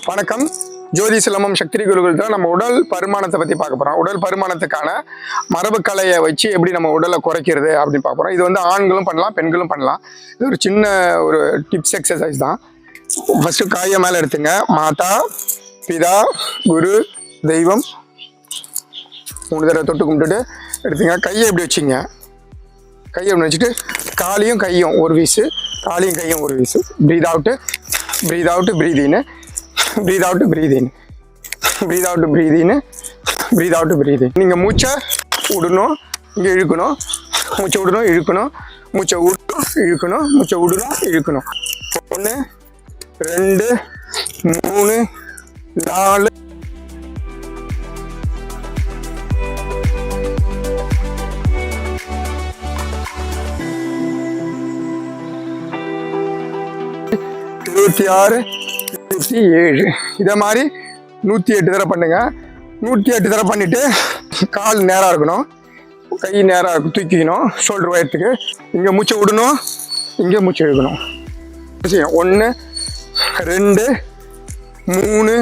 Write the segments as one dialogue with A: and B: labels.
A: வணக்கம். ஜோதி சிலம்பம் சக்திரி குருகுலத்தில் நம்ம உடல் பருமானத்தை பற்றி பார்க்க போகிறோம். உடல் பருமானத்துக்கான மரபுக்கலையை வச்சு எப்படி நம்ம உடலை குறைக்கிறது அப்படின்னு பார்க்க போகிறோம். இது வந்து ஆண்களும் பண்ணலாம், பெண்களும் பண்ணலாம். இது ஒரு சின்ன ஒரு டிப்ஸ் எக்ஸசைஸ் தான். ஃபஸ்ட்டு காயை மேலே எடுத்துங்க. மாதா, பிதா, குரு, தெய்வம் 3 தடவை தொட்டு கும்பிட்டுட்டு எடுத்துங்க. கையை எப்படி வச்சுங்க. கையை எப்படி வச்சுட்டு காலையும் கையும் ஒரு வீசு, காலையும் கையும் ஒரு வீசு. Breath out, breath out, breath in, breath out, breath in, breath out, breath in, breath out, breath in. நீங்கள் மூச்சை விடணும், இங்கே இழுக்கணும், மூச்சை விடணும், இழுக்கணும், மூச்சை விடணும், இழுக்கணும், மூச்சை விடணும், இழுக்கணும். 1 2 3 4 26 27. இதை மாதிரி 108 தடவை பண்ணுங்க. 108 தடவை பண்ணிட்டு கால் நேராக இருக்கணும், கை நேராக தூக்கிக்கணும், ஷோல்டர் உயரத்துக்கு. இங்கே மூச்சை விடணும், இங்கே மூச்சை இழுக்கணும். 1 2 3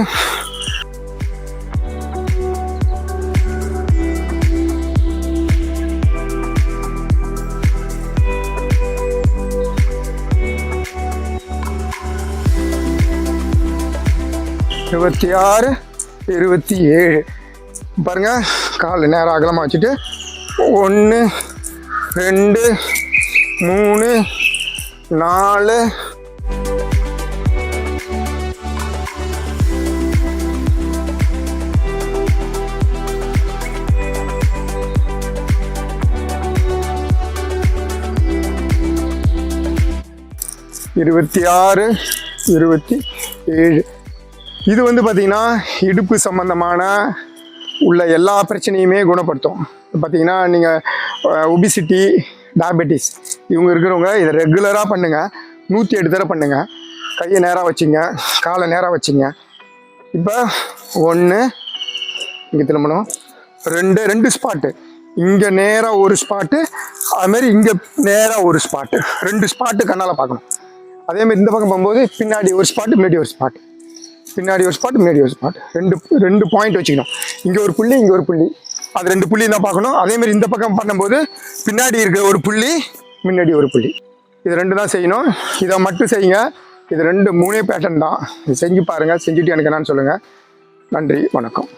A: 26 27. பாருங்க, கால் நேரம் அகலமாக வச்சுட்டு 1 2 3 4 26 27. இது வந்து பார்த்திங்கன்னா இடுப்பு சம்மந்தமான உள்ள எல்லா பிரச்சனையுமே குணப்படுத்தும். பார்த்திங்கன்னா நீங்கள் ஒபிசிட்டி, டயபெட்டிஸ் இவங்க இருக்கிறவங்க இதை ரெகுலராக பண்ணுங்கள். 108 தடவை பண்ணுங்கள். கையை நேராக வச்சுங்க, காலை நேராக வச்சுங்க. இப்போ 1 இங்கே திரும்பணும், 2 ஸ்பாட்டு, இங்கே நேராக ஒரு ஸ்பாட்டு, அதுமாரி இங்கே நேராக ஒரு ஸ்பாட்டு, 2 ஸ்பாட்டு கண்ணால் பார்க்கணும். அதேமாதிரி இந்த பக்கம் போகும்போது பின்னாடி ஒரு ஸ்பாட்டு, முன்னாடி ஒரு ஸ்பாட்டு, பின்னாடி ஒரு ஸ்பாட், முன்னாடி ஒரு ஸ்பாட், ரெண்டு பாயிண்ட் வச்சுக்கணும். இங்கே ஒரு புள்ளி, இங்கே ஒரு புள்ளி, அது 2 புள்ளி தான் பார்க்கணும். அதேமாதிரி இந்த பக்கம் பண்ணும்போது பின்னாடி இருக்கிற ஒரு புள்ளி, முன்னாடி ஒரு புள்ளி, இது 2 தான் செய்யணும். இதை மட்டும் செய்யுங்க. இது 3 பேட்டர்ன் தான். இது செஞ்சு பாருங்கள். செஞ்சுட்டு எனக்கு என்னன்னு சொல்லுங்கள். நன்றி, வணக்கம்.